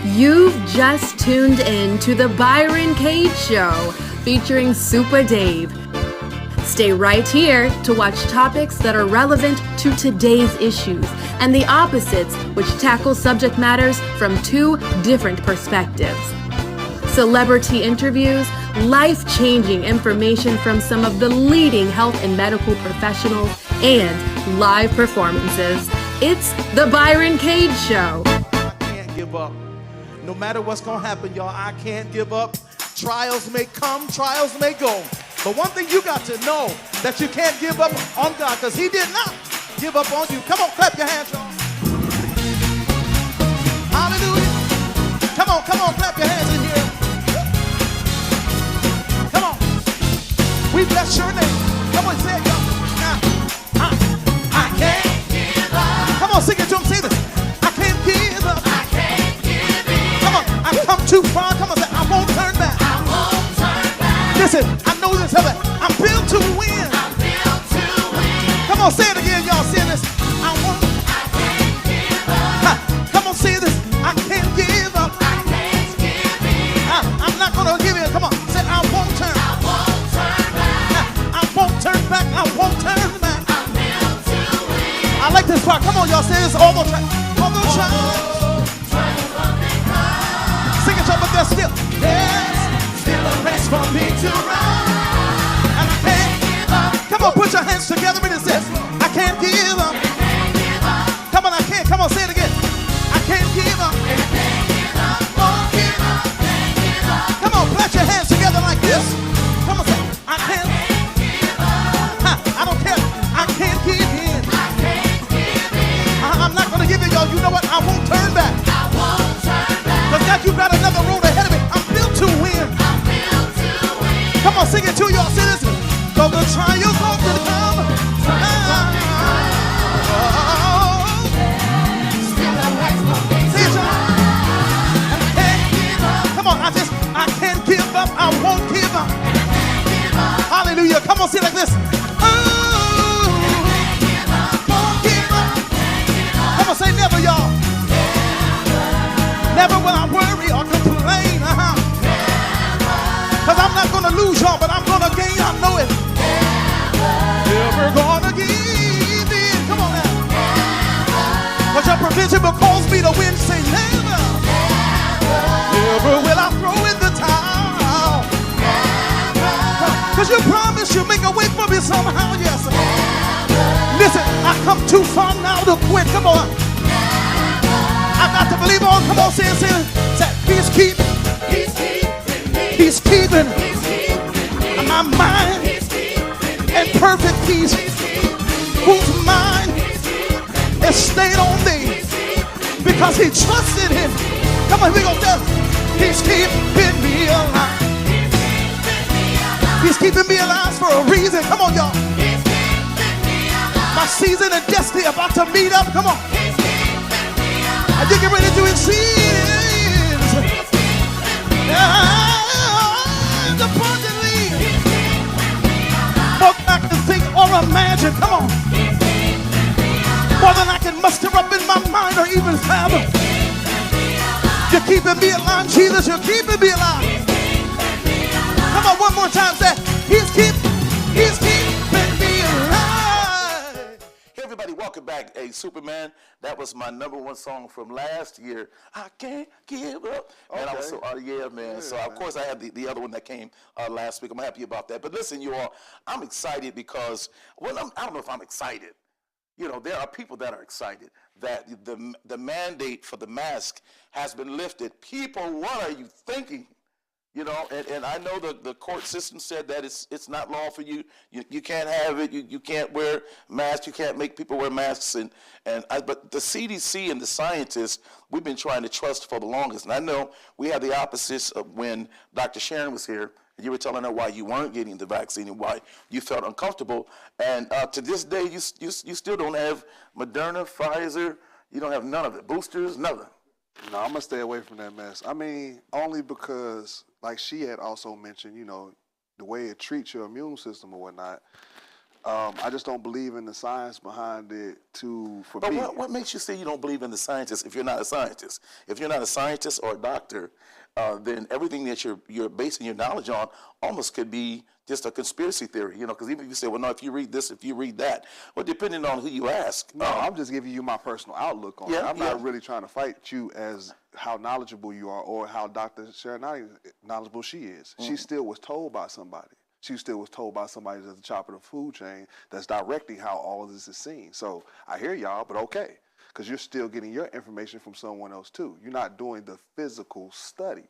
You've just tuned in to the Byron Cage Show featuring Supa Dave. Stay right here to watch topics that are relevant to today's issues and the opposites, which tackle subject matters from two different perspectives. Celebrity interviews, life-changing information from some of the leading health and medical professionals, and live performances. It's the Byron Cage Show. I can't give up. No matter what's going to happen, y'all, I can't give up. Trials may come, trials may go. But one thing you got to know, that you can't give up on God, because he did not give up on you. Come on, clap your hands, y'all. Hallelujah. Come on, clap your hands in here. Come on. We bless your name. Come on, say it, y'all. Now, I can't give up. Come on, sing it to him, say this. I can't give up. I can't give in. Come on, I've come too far. Come on, say, I won't turn back. I won't turn back. Listen, I know this, I'm built to win. I'm built to win. Come on, say it again, y'all. Say this. I can't give up. Come on, say this. I can't give up. I can't give in. I'm not gonna give in. Come on, say I won't turn. I won't turn back. I won't turn back. I won't turn back. I'm built to win. I like this part. Come on, y'all. Say this. All the time. Sing it, y'all, but there's still a race for me to run. And I can't give up. Come on, put your hands together and it says, I can't give up. I can't give up. Come on, I can't. Come on, say it again. I can't give up. I can't give up. Won't give up. Can't give up. Come on, put your hands together like this. Come on, say, I can't give up. I don't care. I can't give in. I can't give in. I'm not going to give in, y'all. You know what? I won't turn back. I won't turn back. Because God, you got another road ahead of me. I'm built to win. I'm built to win. Come on, sing it to y'all. Say this. So the trials won't come. Come on, I can't give up. I won't give up. Hallelujah. Come on, say it like this. Won't give up. Come on, say never, y'all. Never will I worry or complain. Because I'm not going to lose, y'all, but I'm going to gain. I know it. Never gonna give in. Come on now. But your provision will cause me to win. Say never. Never will I throw in the towel. Because you promised you'll make a way for me somehow. Yes. Listen, I come too far now to quit. Come on. I got to believe on. Come on, say it. Say, he's keeping. He's keeping me. He's keeping my mind. And perfect peace, whose mind is stayed on thee, because he trusted him. Come on, here we go, Jeff. He's keeping me alive. He's keeping me alive for a reason. Come on, y'all. My season and destiny about to meet up. Come on. Are you getting ready to exceed? And abundantly. More than I can think or imagine. Come on. More than I can muster up in my mind or even fathom. You're keeping me alive, Jesus. You're keeping me alive. Come on, one more time. Say, he's keeping me alive. Hey everybody, welcome back. Hey, Superman, that was my #1 song from last year. I can't give up. Okay. And I was so, yeah, man. Yeah, so, of course, I had the other one that came last week. I'm happy about that. But listen, you all, I'm excited because, well, I don't know if I'm excited. You know, there are people that are excited that the mandate for the mask has been lifted. People, what are you thinking? You know, and I know the court system said that it's not lawful. You can't have it. You can't wear masks. You can't make people wear masks. But the CDC and the scientists, we've been trying to trust for the longest. And I know we had the opposites of when Dr. Sharon was here. And you were telling her why you weren't getting the vaccine and why you felt uncomfortable. And to this day, you still don't have Moderna, Pfizer. You don't have none of it. Boosters, nothing. No, I'm going to stay away from that mess. I mean, only because, like she had also mentioned, you know, the way it treats your immune system or whatnot. I just don't believe in the science behind it for But me. what makes you say you don't believe in the scientists if you're not a scientist? If you're not a scientist or a doctor, then everything that you're basing your knowledge on almost could be just a conspiracy theory, because even if you say, well, no, if you read this, if you read that, well, depending on who you ask. No, I'm just giving you my personal outlook on it. I'm not really trying to fight you as how knowledgeable you are or how Dr. Sharonati knowledgeable she is. She still was told by somebody. She still was told by somebody that's the top of the food chain that's directing how all of this is seen. So I hear y'all, but okay, because you're still getting your information from someone else too. You're not doing the physical study.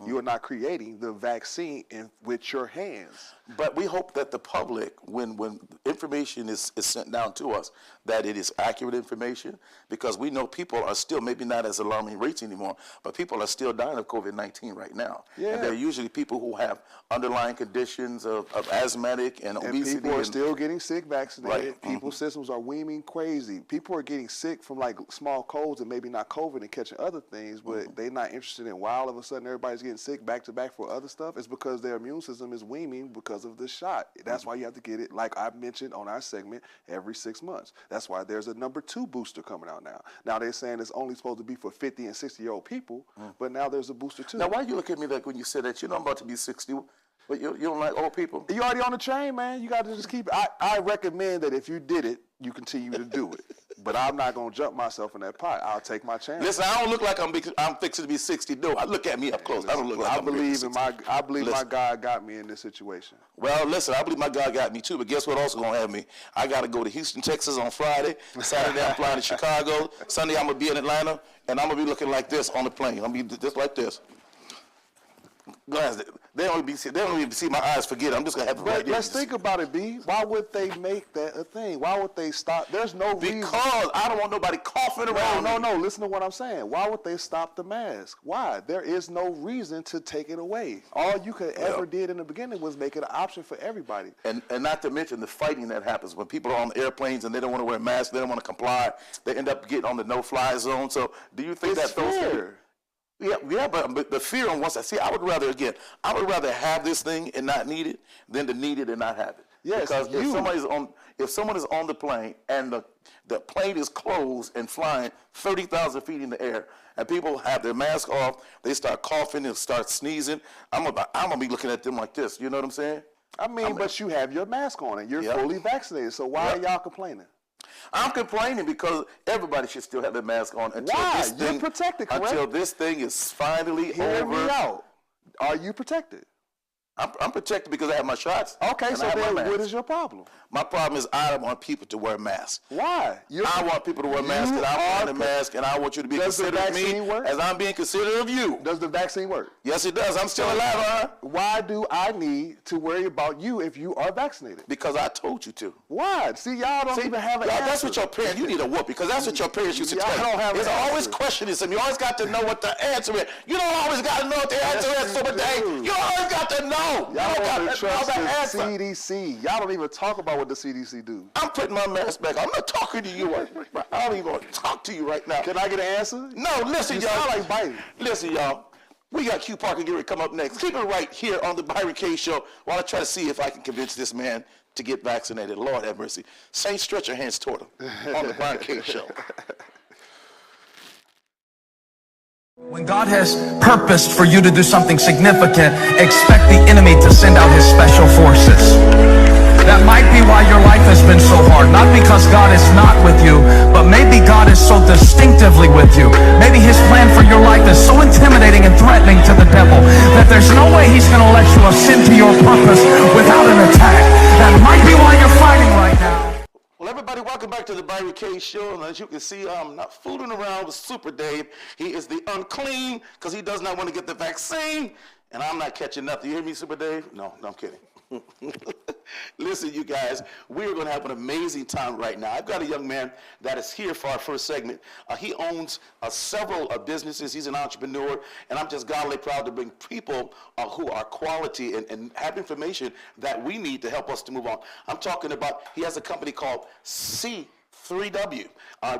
You are not creating the vaccine with your hands. But we hope that the public, when information is sent down to us, that it is accurate information, because we know people are still, maybe not as alarming rates anymore, but people are still dying of COVID-19 right now. Yeah. And they're usually people who have underlying conditions of asthmatic and obesity. And people are still getting sick vaccinated. Right. People's systems are weaning crazy. People are getting sick from like small colds and maybe not COVID and catching other things, but they're not interested in why all of a sudden everybody's getting sick back to back for other stuff. It's because their immune system is weaning because of the shot. That's why you have to get it, like I mentioned on our segment, every 6 months. That's why there's a number 2 booster coming out now. Now they're saying it's only supposed to be for 50 and 60-year-old people, but now there's a booster too. Now, why you look at me like when you said that, I'm about to be 60, but you don't like old people? You already on the train, man. You got to just keep it. I recommend that if you did it, you continue to do it. But I'm not going to jump myself in that pot. I'll take my chance. Listen, I don't look like I'm fixing to be 60. No, look at me up close. I don't look like I I'm believe 60. I believe my God got me in this situation. Well, listen, I believe my God got me too, but guess what also gonna have me? I gotta go to Houston, Texas on Friday. Saturday I'm flying to Chicago. Sunday I'm gonna be in Atlanta, and I'm gonna be looking like this on the plane. I'm gonna be just like this. Guys, they don't even see my eyes forget it. I'm just gonna have to But let's think about it, B. Why would they make that a thing? Why would they stop? There's no reason. Because I don't want nobody coughing around. No. Listen to what I'm saying. Why would they stop the mask? Why? There is no reason to take it away. All you could ever did in the beginning was make it an option for everybody. And not to mention the fighting that happens when people are on airplanes and they don't want to wear masks, they don't want to comply. They end up getting on the no-fly zone. So do you think It's that those fair. Yeah, but the fear on once I see, I would rather have this thing and not need it than to need it and not have it. Yes, because if someone is on the plane and the plane is closed and flying 30,000 feet in the air, and people have their mask off, they start coughing and start sneezing, I'm gonna be looking at them like this. You know what I'm saying? I mean, but you have your mask on and you're fully vaccinated. So why are y'all complaining? I'm complaining because everybody should still have their mask on until Why? this thing, You're protected, correct? until this thing is finally Hear me over. out. Are you protected? I'm protected because I have my shots. Okay, and so I have my then mask. what is your problem? My problem is I don't want people to wear masks. Why? I want people to wear masks, and I want a mask, and I want you to be Does the considerate of me vaccine work? as I'm being considerate of you. Does the vaccine work? Yes, it does. I'm still alive, huh? Why do I need to worry about you if you are vaccinated? Because I told you to. Why? See, y'all don't even have an answer. That's what your parents, you need a whoop, because that's what your parents used to Y'all tell you. don't have an There's always answer. questioning something. You always got to know what the answer is. You don't always got to know what the answer Yes, is, you Super Dave. do. You always got to know. Y'all You don't don't got even to know trust the the answer. CDC. Y'all don't even talk about what the CDC do. I'm putting my mask back. I'm not talking to you. I don't even want to talk to you right now. Can I get an answer? No, listen, You y'all. sound like Byron. Listen, y'all. We got Q Parker getting ready to come up next. Keep it right here on the Byron K Show while I try to see if I can convince this man to get vaccinated. Lord have mercy. Saints, stretch your hands toward him on the Byron K Show. When God has purposed for you to do something significant, expect the enemy to send out his special forces. That might be why your life has been so hard. Not because God is not with you, but maybe God is so distinctively with you. Maybe his plan for your life is so intimidating and threatening to the devil that there's no way he's going to let you ascend to your purpose without an attack. That might be why you're fighting right now. Well, everybody, welcome back to the Byron K Show. And as you can see, I'm not fooling around with Super Dave. He is the unclean because he does not want to get the vaccine. And I'm not catching nothing. You hear me, Super Dave? No, I'm kidding. Listen, you guys, we are going to have an amazing time right now. I've got a young man that is here for our first segment. He owns several businesses. He's an entrepreneur, and I'm just godly proud to bring people who are quality and have information that we need to help us to move on. I'm talking about, he has a company called 3W,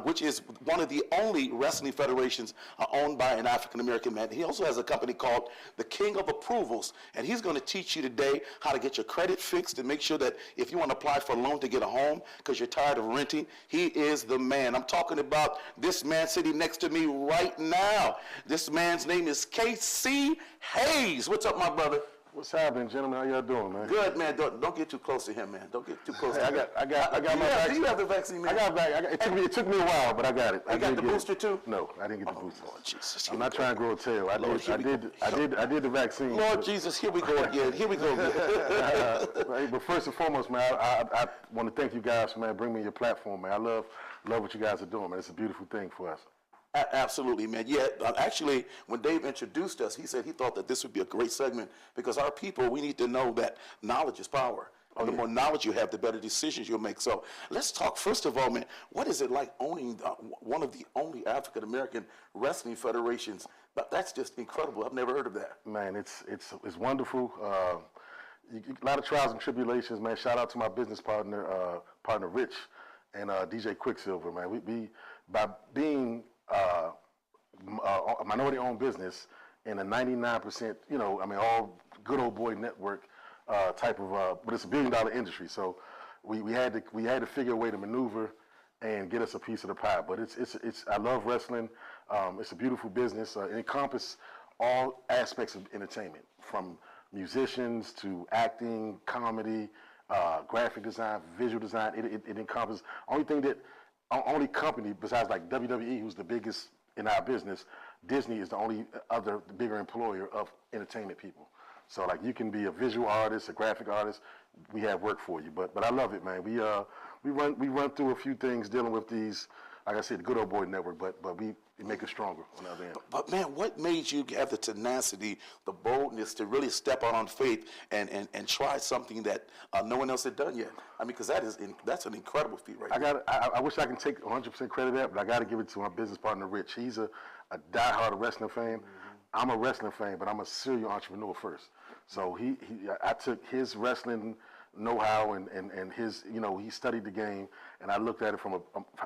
which is one of the only wrestling federations owned by an African-American man. He also has a company called the King of Approvals, and he's going to teach you today how to get your credit fixed and make sure that if you want to apply for a loan to get a home because you're tired of renting, he is the man. I'm talking about this man sitting next to me right now. This man's name is KC Haze. What's up, my brother? What's happening, gentlemen? How y'all doing, man? Good, man. Don't get too close to him, man. Don't get too close to him. I got my vaccine. Do you have the vaccine, man? It took me a while, but I got it. You got the booster too? No, I didn't get the booster. Lord Jesus, I'm not trying to grow a tail. I did the vaccine. Lord Jesus, here we go again. Here we go again. But first and foremost, man, I want to thank you guys for, man, bringing me your platform, man. I love what you guys are doing, man. It's a beautiful thing for us. Absolutely, man. Yeah, actually, when Dave introduced us, he said he thought that this would be a great segment because our people, we need to know that knowledge is power. And the more knowledge you have, the better decisions you'll make. So let's talk, first of all, man, what is it like owning one of the only African-American wrestling federations? That's just incredible. I've never heard of that. Man, it's wonderful. A lot of trials and tribulations, man. Shout out to my business partner Rich, and DJ Quicksilver, man. We by being a minority-owned business in a 99%, all good old boy network type of, but it's $1 billion industry. So we had to figure a way to maneuver and get us a piece of the pie. But it's I love wrestling. It's a beautiful business. It encompasses all aspects of entertainment, from musicians to acting, comedy, graphic design, visual design. It encompasses only company besides like WWE, who's the biggest in our business. Disney is the only other bigger employer of entertainment people. So like you can be a visual artist, a graphic artist, we have work for you. But I love it, man. We run through a few things dealing with these, like I said, the good old boy network, but we make it stronger on the other end. But man, what made you have the tenacity, the boldness to really step out on faith and try something that no one else had done yet? I mean, because that's an incredible feat, right? I wish I can take 100% credit of that, but I got to give it to my business partner, Rich. He's a diehard wrestling fan. I'm a wrestling fan, but I'm a serial entrepreneur first. So I took his wrestling know-how and his, he studied the game, and I looked at it from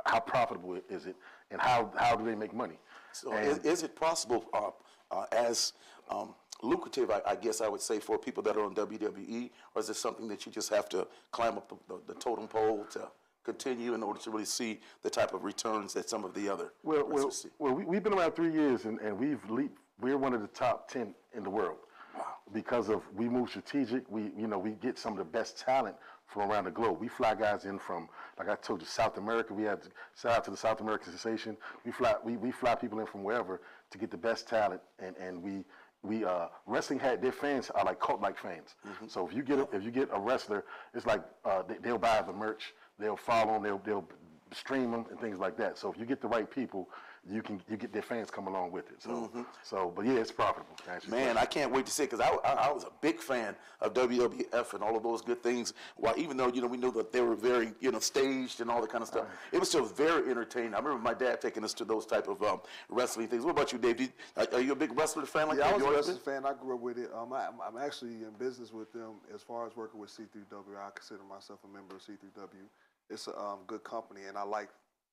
how profitable is it, and how do they make money? So is it possible as lucrative, I guess I would say, for people that are on WWE, or is it something that you just have to climb up the totem pole to continue in order to really see the type of returns that some of the other wrestlers see? Well, we've been around 3 years, and we're one of the top 10 in the world. Wow. Because we move strategic. We get some of the best talent from around the globe. We fly guys in from, like I told you, South America. We had to shout out to the South American sensation. We fly people in from wherever to get the best talent, and we wrestling their fans are like cult-like fans. Mm-hmm. So if you get a wrestler, it's like they'll buy the merch, they'll follow them, they'll stream them and things like that. So if you get the right people, you get their fans come along with it. So but yeah, it's profitable. Man, I can't wait to see it, because I was a big fan of WWF and all of those good things. While even though we knew that they were very staged and all that kind of stuff, it was still very entertaining. I remember my dad taking us to those type of wrestling things. What about you, Dave? Are you a big wrestler fan like that? Yeah, I was a wrestling fan. I grew up with it. I'm actually in business with them as far as working with C3W. I consider myself a member of C3W. It's a good company, and I like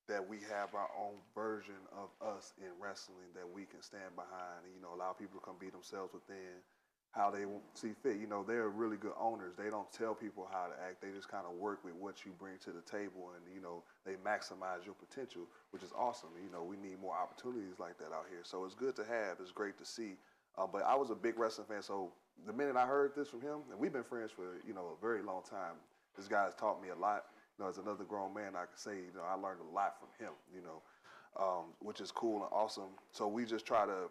that we have our own version of us in wrestling that we can stand behind and, allow people to come be themselves within how they see fit. They're really good owners. They don't tell people how to act. They just kind of work with what you bring to the table, and, they maximize your potential, which is awesome. We need more opportunities like that out here. So it's good to have. It's great to see. But I was a big wrestling fan, so the minute I heard this from him, and we've been friends for, a very long time, this guy's taught me a lot. As another grown man, I can say, I learned a lot from him, which is cool and awesome. So we just try to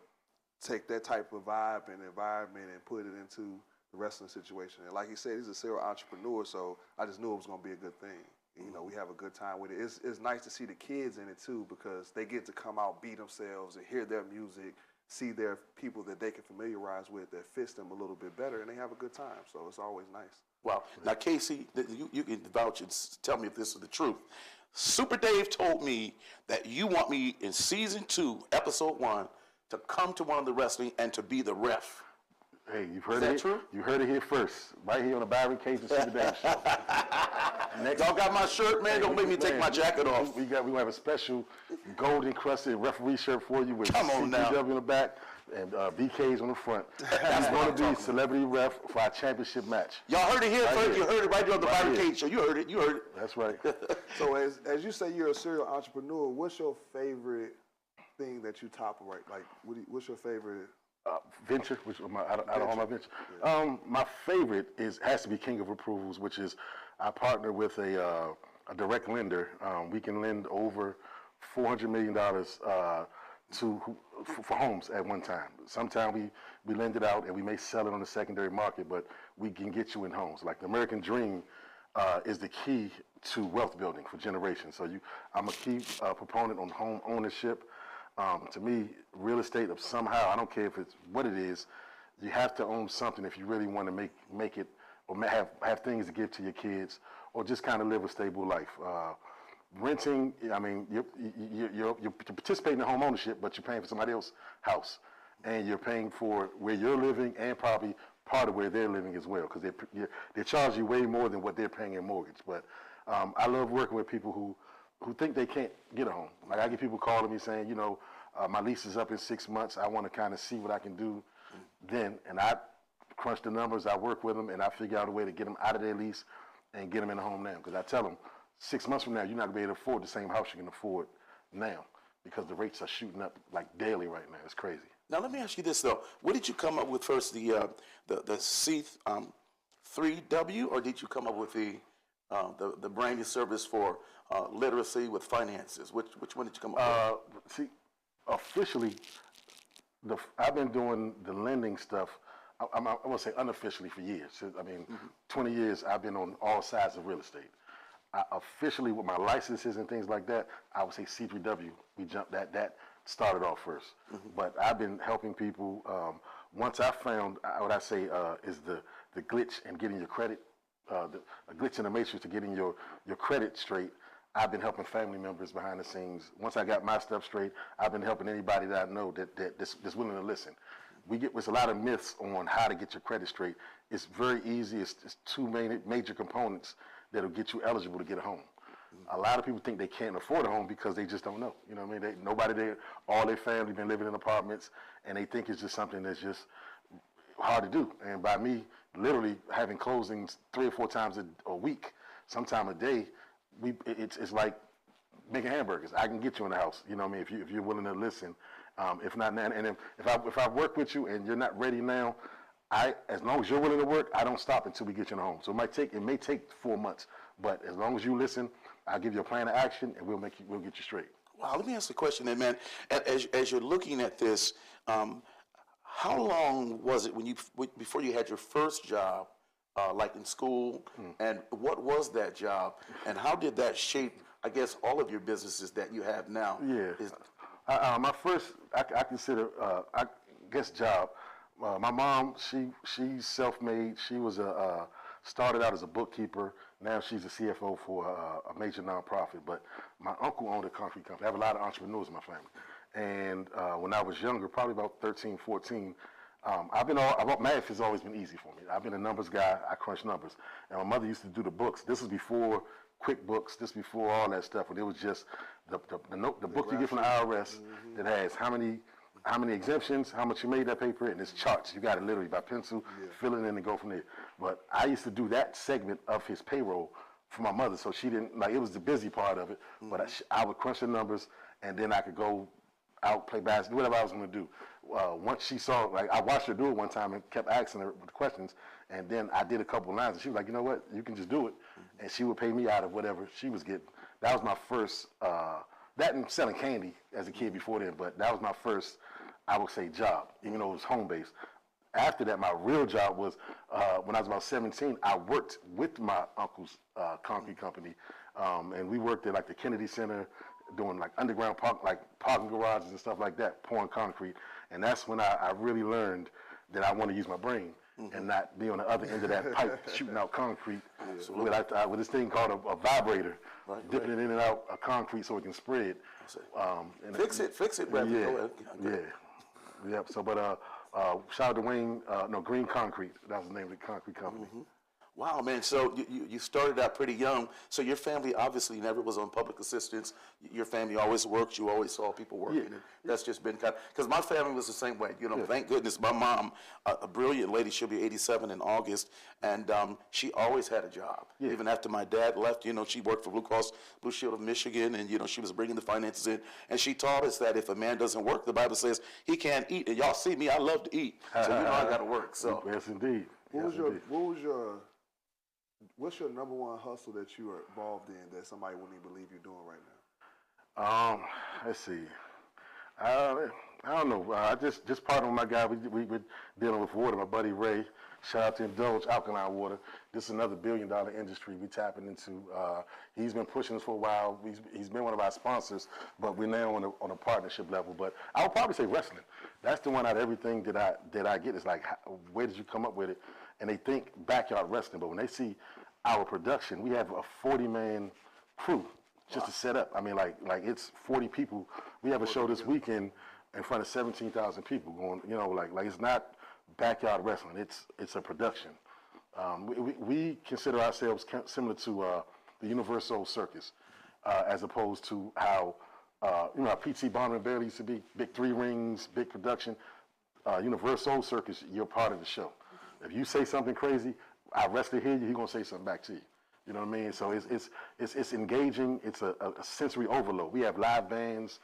take that type of vibe and environment and put it into the wrestling situation. And like he said, he's a serial entrepreneur, so I just knew it was going to be a good thing. We have a good time with it. It's nice to see the kids in it, too, because they get to come out, be themselves, and hear their music, see their people that they can familiarize with that fits them a little bit better, and they have a good time. So it's always nice. Wow. Now, Casey, you can vouch and tell me if this is the truth. Super Dave told me that you want me in season 2, episode 1, to come to one of the wrestling and to be the ref. Hey, you've heard Is that it. true? You heard it here first, right here on the Byron, Haze and Supa Dave show. Y'all got my shirt, man. Don't make me take my jacket off. We have a special gold encrusted referee shirt for you with Come on now. CPW in the back and BKs on the front. He's going to be celebrity ref for our championship match. Y'all heard it here Right first. here. You heard it right here on the Right Byron here. Cage show. You heard it. You heard it. That's right. So as you say, you're a serial entrepreneur. What's your favorite thing that you top right? Like, what's your favorite? Venture, which out of all my venture. My favorite has to be King of Approvals, which is I partner with a direct lender. We can lend over $400 million for homes at one time. Sometimes we lend it out and we may sell it on the secondary market, but we can get you in homes. Like the American Dream is the key to wealth building for generations. So I'm a key proponent on home ownership. To me, real estate of somehow, I don't care if it's what it is, you have to own something if you really want to make it or have things to give to your kids or just kind of live a stable life. Renting, I mean, you're participating in home ownership, but you're paying for somebody else's house. And you're paying for where you're living and probably part of where they're living as well, because they charge you way more than what they're paying in mortgage. But I love working with people who think they can't get a home. Like I get people calling me saying, you know, my lease is up in 6 months. I want to kind of see what I can do then. And I crunch the numbers, I work with them, and I figure out a way to get them out of their lease and get them in a home now. Because I tell them, 6 months from now, you're not going to be able to afford the same house you can afford now because the rates are shooting up like daily right now. It's crazy. Now let me ask you this though: what did you come up with first, the C3W, or did you come up with the branding service for literacy with finances? Which one did you come up with? See, officially, I've been doing the lending stuff. I want to say unofficially for years. I mean, 20 years I've been on all sides of real estate. Officially, with my licenses and things like that, I would say C3W. We jumped that started off first. But I've been helping people. Once I found what I say is the glitch in getting your credit, a glitch in the matrix to getting your credit straight. I've been helping family members behind the scenes. Once I got my stuff straight, I've been helping anybody that I know that's willing to listen. There's a lot of myths on how to get your credit straight. It's very easy. It's two major components that'll get you eligible to get a home. A lot of people think they can't afford a home because they just don't know. You know what I mean? All their family been living in apartments, and they think it's just something that's just hard to do. And by me literally having closings 3 or 4 times a week, sometime a day, it's like making hamburgers. I can get you in the house. You know what I mean? If you're willing to listen. If not now, and if I work with you and you're not ready now, as long as you're willing to work, I don't stop until we get you in the home. So it may take 4 months, but as long as you listen, I'll give you a plan of action and we'll get you straight. Wow, let me ask a question then, man. As you're looking at this, how long was it before you had your first job, like in school, and what was that job, and how did that shape, I guess, all of your businesses that you have now? Yeah, my first, I consider, I guess, job. My mom, she's self-made. She was started out as a bookkeeper. Now she's a CFO for a major nonprofit. But my uncle owned a concrete company. I have a lot of entrepreneurs in my family. And when I was younger, probably about 13, 14, math has always been easy for me. I've been a numbers guy. I crunch numbers. And my mother used to do the books. This was before QuickBooks. This was before all that stuff. And it was just the book you get from the IRS that has how many exemptions, how much you made that paper, and it's charts. You got it literally by pencil, fill it in and go from there. But I used to do that segment of his payroll for my mother, so she didn't, it was the busy part of it, but I would crunch the numbers, and then I could go out, play basketball, whatever I was going to do. Once she saw, I watched her do it one time and kept asking her the questions, and then I did a couple of lines, and she was like, you know what, you can just do it, and she would pay me out of whatever she was getting. That was my first, that and selling candy as a kid before then, but that was my first, I would say, job, even though it was home-based. After that, my real job was when I was about 17, I worked with my uncle's concrete company, and we worked at the Kennedy Center, doing underground parking garages and stuff like that, pouring concrete. And that's when I really learned that I want to use my brain and not be on the other end of that pipe shooting out concrete with this thing called a vibrator, dipping it in and out of concrete so it can spread. Fix it, brother. Yeah. So, but shout out to Wayne, Green Concrete. That was the name of the concrete company. Wow, man. So you started out pretty young. So your family obviously never was on public assistance. Your family always worked. You always saw people working. Yeah. And that's just been kind of, because my family was the same way. Thank goodness my mom, a brilliant lady, she'll be 87 in August, and she always had a job. Yeah. Even after my dad left, she worked for Blue Cross Blue Shield of Michigan, and, she was bringing the finances in. And she taught us that if a man doesn't work, the Bible says he can't eat. And y'all see me, I love to eat. So I got to work. So yes, indeed. What's your number one hustle that you are involved in that somebody wouldn't even believe you're doing right now? Let's see. I don't know. I just partnered with my guy. We were dealing with water. My buddy Ray. Shout out to Indulge Alkaline Water. This is another $1 billion industry we tapping into. He's been pushing us for a while. He's been one of our sponsors, but we're now on a partnership level. But I would probably say wrestling. That's the one out of everything that I get. It's like, where did you come up with it? And they think backyard wrestling, but when they see our production, we have a 40-man crew just to set up. I mean, like it's 40 people. We have a show this weekend in front of 17,000 people going, like it's not backyard wrestling. It's a production. We consider ourselves similar to the Universal Circus, as opposed to how P.T. Barnum and Bailey used to be, big 3 rings, big production. Universal Circus, you're part of the show. If you say something crazy, our wrestler hear you, he's gonna say something back to you. You know what I mean? So it's engaging. It's a sensory overload. We have live bands.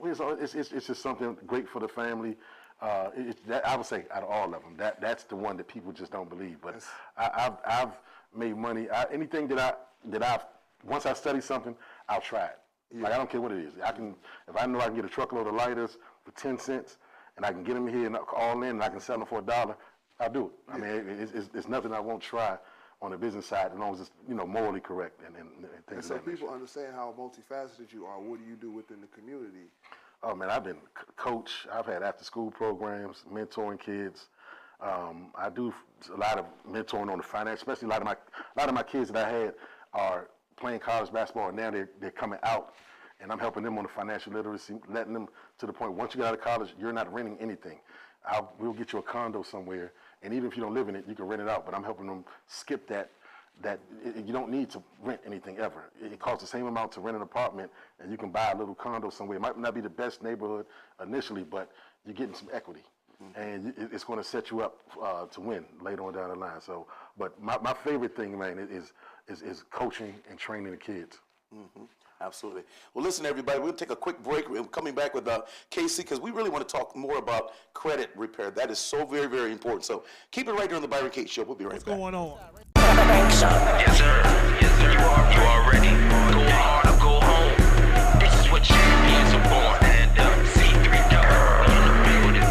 It's just something great for the family. I would say out of all of them, that's the one that people just don't believe. But I've made money. Anything that I've once I study something, I'll try it. Yeah. Like I don't care what it is. If I know I can get a truckload of lighters for 10 cents, and I can get them here and all in, and I can sell them for $1, I'll do it. Yeah. I mean, it's nothing I won't try on the business side, as long as it's morally correct and things. And so people understand how multifaceted you are. What do you do within the community? Oh man, I've been coach. I've had after-school programs, mentoring kids. I do a lot of mentoring on the finance, especially a lot of my kids that I had are playing college basketball, and now they're coming out, and I'm helping them on the financial literacy, letting them to the point once you get out of college, you're not renting anything. We'll get you a condo somewhere, and even if you don't live in it, you can rent it out. But I'm helping them skip that you don't need to rent anything ever. It costs the same amount to rent an apartment, and you can buy a little condo somewhere. It might not be the best neighborhood initially, but you're getting some equity, and it's going to set you up to win later on down the line. So, but my favorite thing, man, is coaching and training the kids. Mm-hmm. Absolutely. Well, listen, everybody, we'll take a quick break. We're coming back with Casey, because we really want to talk more about credit repair. That is so very, very important. So keep it right here on the Byron Cage Show. We'll be right back. What's going on? Yes, sir. Yes, sir. You already go hard or go home. This is what champions are born. And C3 Dog in the building.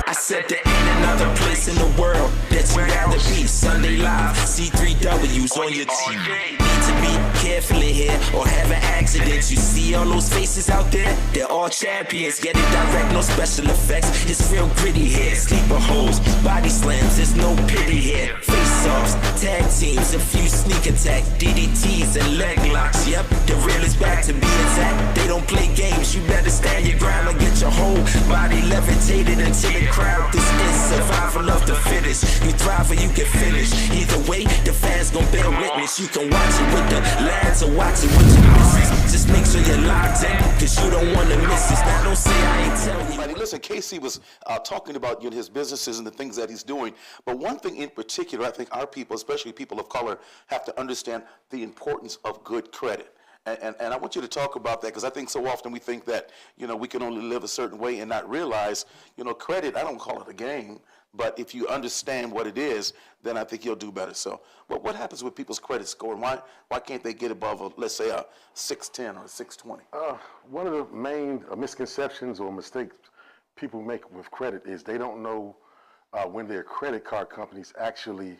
I said there ain't another place in the world that you'd rather be. Sunday Live, C3W's on your TV. To be careful in here or having accidents. You see all those faces out there? They're all champions. Get it direct, no special effects. It's real gritty here. Sleeper holes, body slams, there's no pity here. Face-offs, tag teams, a few sneak attack, DDTs and leg locks. Yep, the real is back to be exact. They don't play games. You better stand your ground and get your whole body levitated into the crowd. This is survival of the fittest. You thrive or you get finished. Either way, the fans gon' bear witness. You can watch it with the lads or watch it with your missus. Just make sure you're locked in, cause you don't want to miss this. Now don't say I ain't telling you. Listen, Casey was talking about his businesses and the things that he's doing. But one thing in particular, I think our people, especially people of color, have to understand the importance of good credit. And I want you to talk about that, because I think so often we think that, we can only live a certain way and not realize, credit, I don't call it a game, but if you understand what it is, then I think you'll do better. So what happens with people's credit score, and why can't they get above, let's say, a 610 or a 620? One of the main misconceptions or mistakes people make with credit is they don't know when their credit card companies actually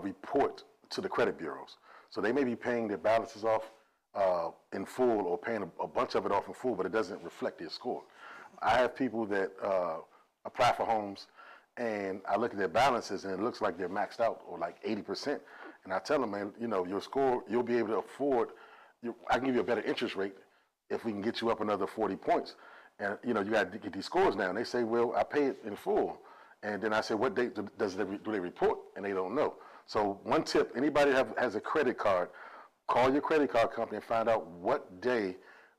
report to the credit bureaus. So they may be paying their balances off in full or paying a bunch of it off in full, but it doesn't reflect their score. I have people that apply for homes, and I look at their balances, and it looks like they're maxed out or like 80%. And I tell them, man, your score, you'll be able to afford, I can give you a better interest rate if we can get you up another 40 points. And you got to get these scores now. And they say, well, I pay it in full. And then I say, what date do they report? And they don't know. So one tip, anybody has a credit card, call your credit card company and find out what day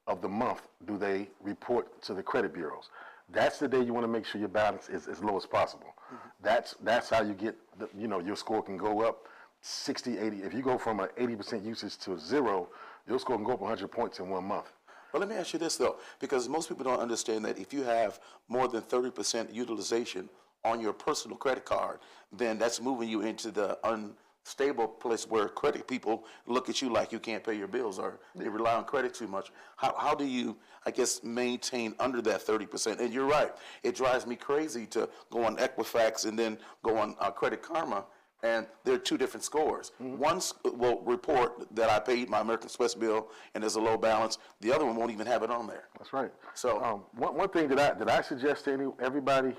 of the month do they report to the credit bureaus. That's the day you want to make sure your balance is as low as possible. That's how you get, your score can go up 60, 80. If you go from an 80% usage to 0, your score can go up 100 points in 1 month. But let me ask you this, though, because most people don't understand that if you have more than 30% utilization on your personal credit card, then that's moving you into the unstable place where credit people look at you like you can't pay your bills or they rely on credit too much. How do you, I guess, maintain under that 30%? And you're right, it drives me crazy to go on Equifax and then go on Credit Karma, and there are two different scores. One will report that I paid my American Express bill and there's a low balance. The other one won't even have it on there. That's right. So one thing that I suggest to everybody,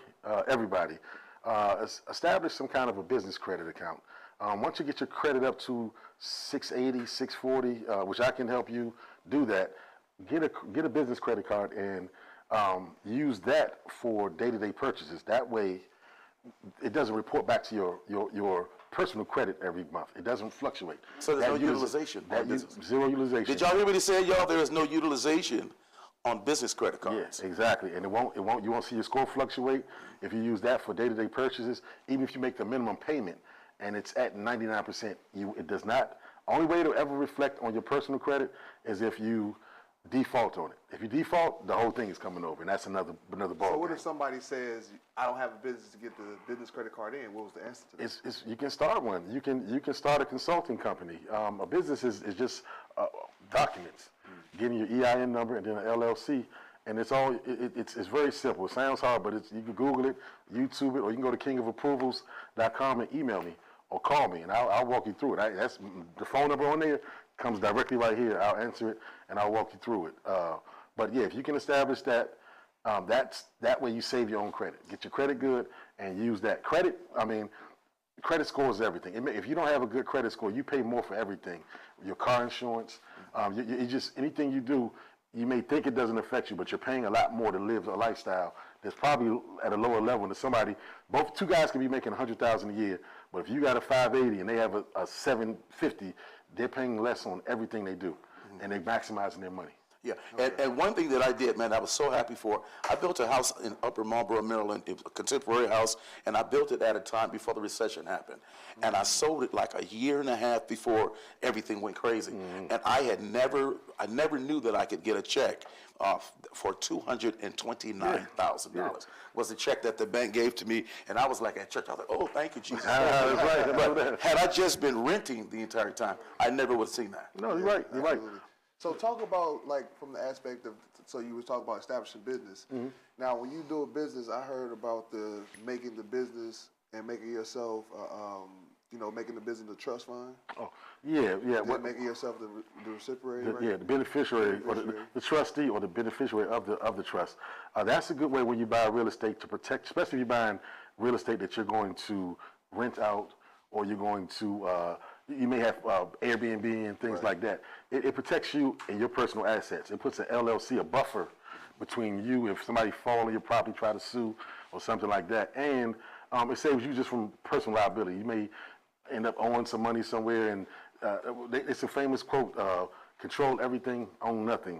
establish some kind of a business credit account. Once you get your credit up to 680, 640, which I can help you do that, get a business credit card and use that for day-to-day purchases. That way, it doesn't report back to your personal credit every month. It doesn't fluctuate. So there's no utilization. Zero utilization. Did y'all hear me say, y'all, there is no utilization on business credit cards? Yeah, exactly. And you won't see your score fluctuate if you use that for day-to-day purchases. Even if you make the minimum payment and it's at 99%, it does not. Only way it'll ever reflect on your personal credit is if you default on it. If you default, the whole thing is coming over, and that's another ball. So what if somebody says, I don't have a business to get the business credit card in? What was the answer to that? You can start one. You can start a consulting company. A business is just documents, getting your EIN number and then an LLC, and it's very simple. It sounds hard, but you can Google it, YouTube it, or you can go to kingofapprovals.com and email me or call me, and I'll walk you through it. That's the phone number on there. Comes directly right here. I'll answer it and I'll walk you through it. But yeah, if you can establish that, that way you save your own credit. Get your credit good and use that. Credit score is everything. If you don't have a good credit score, you pay more for everything. Your car insurance, anything you do, you may think it doesn't affect you, but you're paying a lot more to live a lifestyle that's probably at a lower level than somebody. Two guys can be making $100,000 a year, but if you got a 580 and they have a 750, they're paying less on everything they do, and they're maximizing their money. Yeah, and one thing that I did, man, I was so happy for, I built a house in Upper Marlboro, Maryland. It was a contemporary house, and I built it at a time before the recession happened. And I sold it like a year and a half before everything went crazy. And I never knew that I could get a check for $229,000. Was the check that the bank gave to me, and I was like at church, I was like, oh, thank you, Jesus. But had I just been renting the entire time, I never would have seen that. No, you're right, you're right. So talk about, like, from the aspect of, so you was talking about establishing business. Now, when you do a business, I heard about making the business and making yourself, making the business a trust fund. Oh, yeah. Making yourself the recipiency, right? Yeah, the beneficiary, or the trustee, or the beneficiary of the trust. That's a good way when you buy real estate to protect, especially if you're buying real estate that you're going to rent out, or you're going to, you may have Airbnb and things like that. It protects you and your personal assets. It puts an LLC, a buffer, between you if somebody fall on your property, try to sue, or something like that. And it saves you just from personal liability. You may end up owing some money somewhere, and it's a famous quote, control everything, own nothing.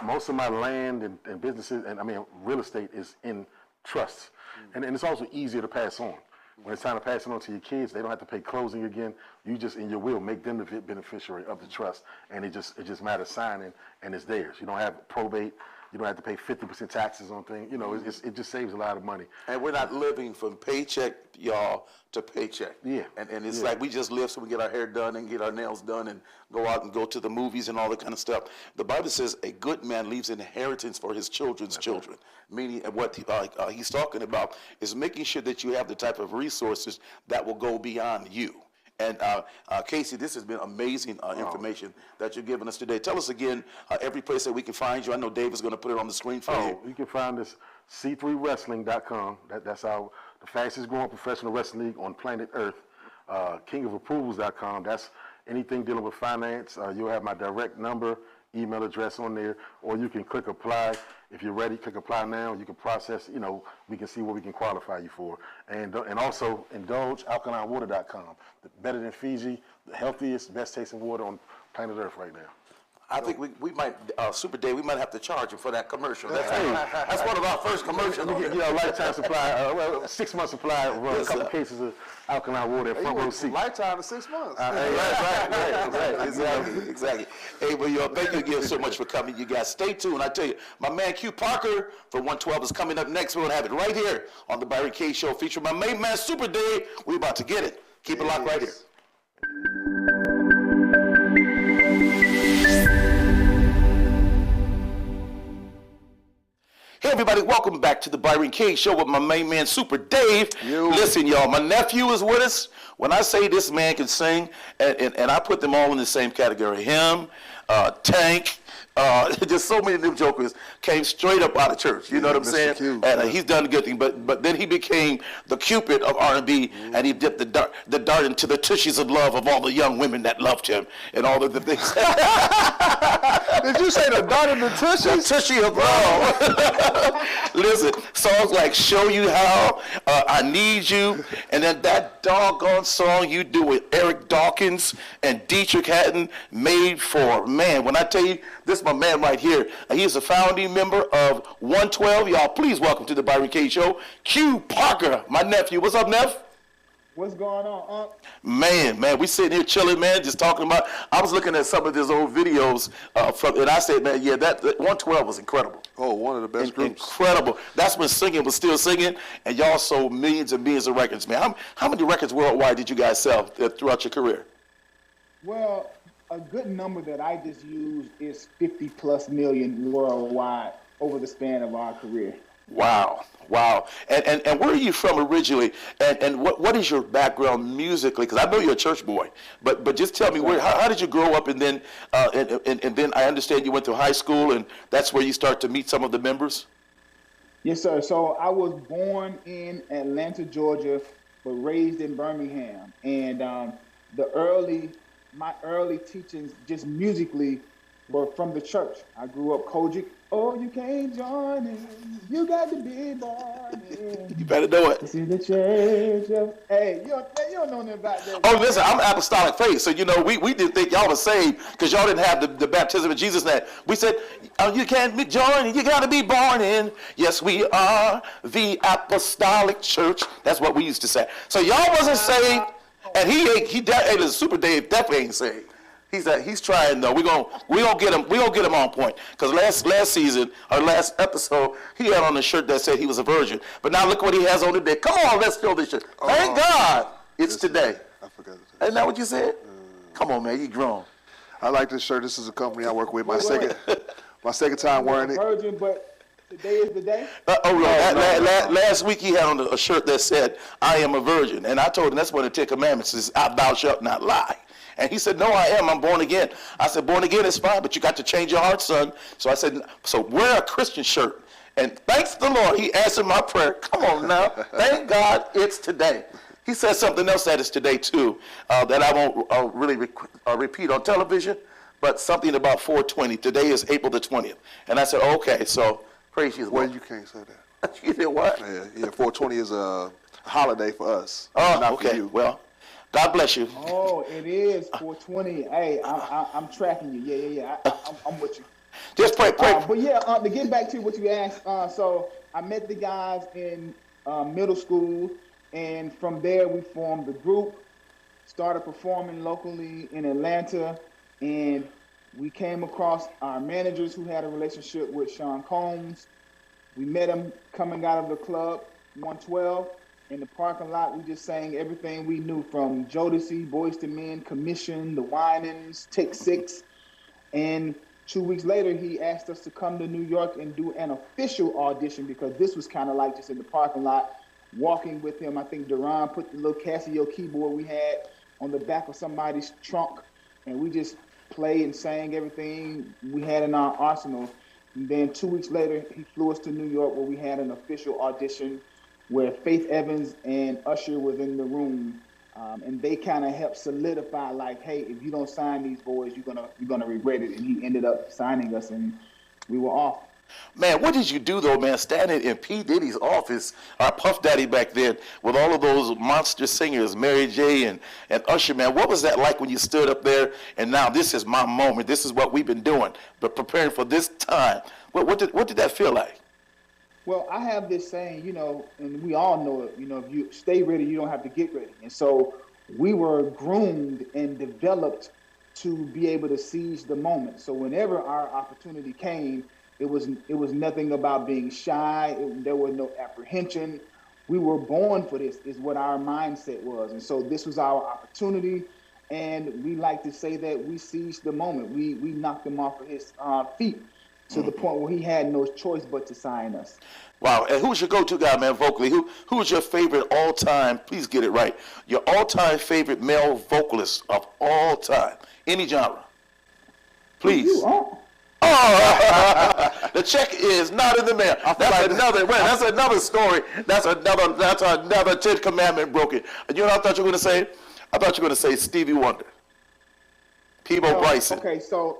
Most of my land and businesses, and real estate is in trusts. And it's also easier to pass on. When it's time to pass it on to your kids, they don't have to pay closing again. You just, in your will, make them the beneficiary of the trust, and it just matters signing, and it's theirs. You don't have probate. You don't have to pay 50% taxes on things. It just saves a lot of money. And we're not living from paycheck, y'all, to paycheck. Yeah. And it's like we just live so we get our hair done and get our nails done and go out and go to the movies and all that kind of stuff. The Bible says a good man leaves an inheritance for his children's children. Meaning what he's talking about is making sure that you have the type of resources that will go beyond you. And Casey, this has been amazing information that you're giving us today. Tell us again every place that we can find you. I know Dave is going to put it on the screen for you. You can find us c3wrestling.com. That's the fastest growing professional wrestling league on planet Earth. Kingofapprovals.com. That's anything dealing with finance. You'll have my direct number, email address on there, or you can click apply. If you're ready, click apply now. You can process, we can see what we can qualify you for. And also indulge alkalinewater.com. Better than Fiji, the healthiest, best tasting water on planet Earth right now. I think we might, Super Dave, we might have to charge him for that commercial. That's one of our first commercials. Lifetime supply, 6 month supply, run a couple cases of alkaline water at front row seat. Lifetime of 6 months. Right. Exactly. Hey, well, thank you again so much for coming, you guys. Stay tuned. I tell you, my man Q Parker from 112 is coming up next. We're going to have it right here on the Byron K Show featuring my main man, Super Dave. We're about to get it. Keep it locked right here. Hey everybody, welcome back to the Byron K Show with my main man Super Dave. Listen y'all, my nephew is with us. When I say this man can sing, and I put them all in the same category, him, Tank, just so many of them jokers came straight up out of church, you know what I'm saying? Q, and he's done a good thing, but then he became the Cupid of R&B, and he dipped the dart into the tushies of love of all the young women that loved him, and all of the things. Did you say the dart in the tushy? The tushy of love. Listen, songs like Show You How, I Need You, and then that doggone song you do with Eric Dawkins and Dietrich Haddon, Made For. Man, when I tell you, this is my man right here. He is a founding member of 112. Y'all, please welcome to the Byron K Show, Q Parker, my nephew. What's up, Neff? What's going on, Man, we sitting here chilling, man, just talking about. I was looking at some of his old videos and I said, man, yeah, that 112 was incredible. Oh, one of the best groups. Incredible. That's when singing was still singing, and y'all sold millions and millions of records, man. How many records worldwide did you guys sell throughout your career? Well, a good number that I just used is 50 plus million worldwide over the span of our career. Wow. And where are you from originally? And what is your background musically? Because I know you're a church boy, but just tell me how did you grow up, and then and then I understand you went to high school, and that's where you start to meet some of the members. Yes, sir. So I was born in Atlanta, Georgia, but raised in Birmingham, and my early teachings just musically were from the church. I grew up Kojic. Oh, you can't join in. You got to be born in. You better know it. See the change of. Hey, you don't know nothing about that. Oh, listen, I'm apostolic faith, so we didn't think y'all were saved because y'all didn't have the baptism of Jesus' name. We said, you can't be joined, you got to be born in. Yes, we are the apostolic church. That's what we used to say. So y'all wasn't saved, and hey, Super Dave definitely ain't saved. He's trying though. We gonna get him on point. Because last season or last episode, he had on a shirt that said he was a virgin. But now look what he has on today. Come on, let's show this shirt. Thank God it's today. I forgot. Isn't that what you said? Come on, man, you grown. I like this shirt. This is a company I work with. My second time wearing it. Virgin, but today is the day. Last week he had on a shirt that said, "I am a virgin," and I told him that's one of the 10 Commandments is, "Thou shalt not lie." And he said, "No, I am. I'm born again." I said, "Born again is fine, but you got to change your heart, son." So I said, "So wear a Christian shirt." And thanks to the Lord, he answered my prayer. Come on now. Thank God it's today. He said something else that is today, too, that I won't really repeat on television, but something about 420. Today is April the 20th. And I said, okay, so praise Jesus. Well, you can't say that. You did what? Yeah, 420 is a holiday for us. Oh, not okay. For you. Well, God bless you. Oh, it is 420. Hey, I'm tracking you. Yeah. I'm with you. Just pray. But yeah, to get back to what you asked, so I met the guys in middle school, and from there we formed the group, started performing locally in Atlanta, and we came across our managers who had a relationship with Sean Combs. We met him coming out of the club, 112. In the parking lot, we just sang everything we knew from Jodeci, Boyz II Men, Commission, The Winans, Take 6. And 2 weeks later, he asked us to come to New York and do an official audition because this was kind of like just in the parking lot, walking with him. I think Duran put the little Casio keyboard we had on the back of somebody's trunk, and we just played and sang everything we had in our arsenal. And then 2 weeks later, he flew us to New York where we had an official audition where Faith Evans and Usher was in the room. And they kind of helped solidify, like, hey, if you don't sign these boys, you're gonna regret it. And he ended up signing us, and we were off. Man, what did you do though, man? Standing in P. Diddy's office, our Puff Daddy back then, with all of those monster singers, Mary J. and Usher, man. What was that like when you stood up there? And now this is my moment. This is what we've been doing, but preparing for this time. What did that feel like? Well, I have this saying, and we all know it. If you stay ready, you don't have to get ready. And so we were groomed and developed to be able to seize the moment. So whenever our opportunity came, it was nothing about being shy. There was no apprehension. We were born for this, is what our mindset was. And so this was our opportunity. And we like to say that we seized the moment. We knocked him off of his feet to the point where he had no choice but to sign us. Wow. And who's your go-to guy, man, vocally? Who's your favorite all-time, please get it right, your all-time favorite male vocalist of all time? Any genre. Please. Oh, the check is not in the mail. That's another story. That's another 10th commandment broken. You know what I thought you were going to say? I thought you were going to say Stevie Wonder, Peabo Bryson. Okay, so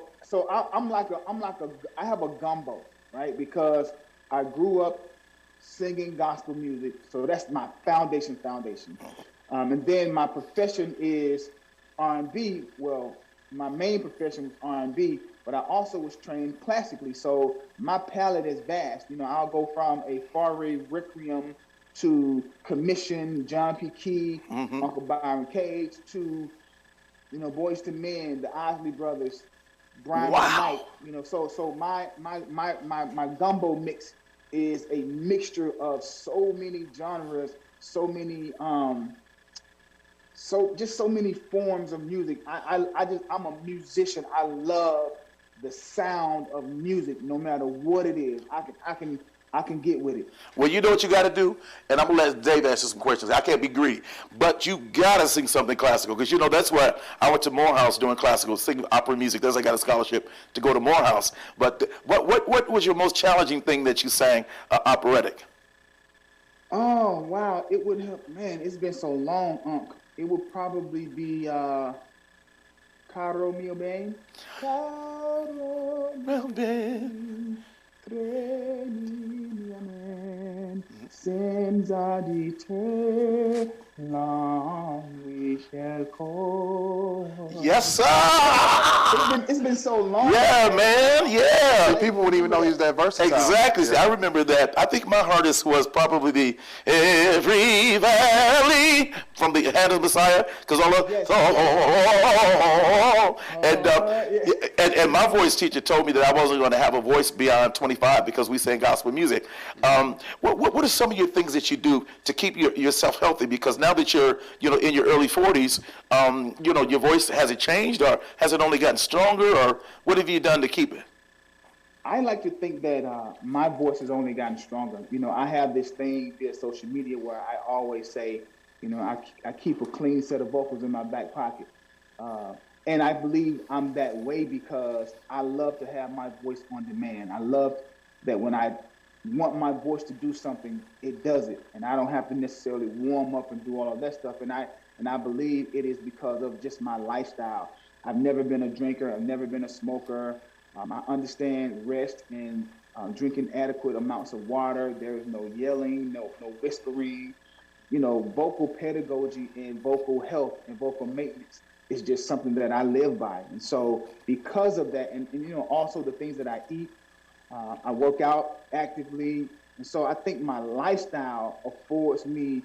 I have a gumbo, right? Because I grew up singing gospel music, so that's my foundation. And then my profession is R&B. Well, my main profession was R&B, but I also was trained classically, so my palette is vast. I'll go from a Fauré Requiem to Commission, John P. Key, Uncle Byron Cage, to Boyz II Men, the Isley Brothers, Brian Knight. So my gumbo mix is a mixture of so many genres, so many so many forms of music. I'm a musician. I love the sound of music, no matter what it is. I can get with it. Well, you know what you got to do? And I'm going to let Dave answer some questions. I can't be greedy. But you got to sing something classical. Because, that's why I went to Morehouse doing classical, singing opera music. That's I got a scholarship to go to Morehouse. But what was your most challenging thing that you sang operatic? Oh, wow. It would have, man, it's been so long, Unc. It would probably be Caro Mio Ben. Caro Mio Ben. Senza di te, long we shall call. Yes, sir. It's been so long. Yeah, man. Yeah. See, people wouldn't even know he's that versatile. Exactly. Yeah. See, I remember that. I think my hardest was probably the Every Valley from the Hand of the Messiah, because all of and my voice teacher told me that I wasn't going to have a voice beyond 25 because we sang gospel music. What are some of your things that you do to keep yourself healthy? Because now that you're in your early 40s, your voice, has it changed or has it only gotten stronger, or what have you done to keep it? I like to think that my voice has only gotten stronger. I have this thing via social media where I always say, I keep a clean set of vocals in my back pocket. And I believe I'm that way because I love to have my voice on demand. I love that when I want my voice to do something, it does it. And I don't have to necessarily warm up and do all of that stuff. And I believe it is because of just my lifestyle. I've never been a drinker. I've never been a smoker. I understand rest and drinking adequate amounts of water. There is no yelling, no whispering. Vocal pedagogy and vocal health and vocal maintenance is just something that I live by. And so because of that, and also the things that I eat, I work out actively. And so I think my lifestyle affords me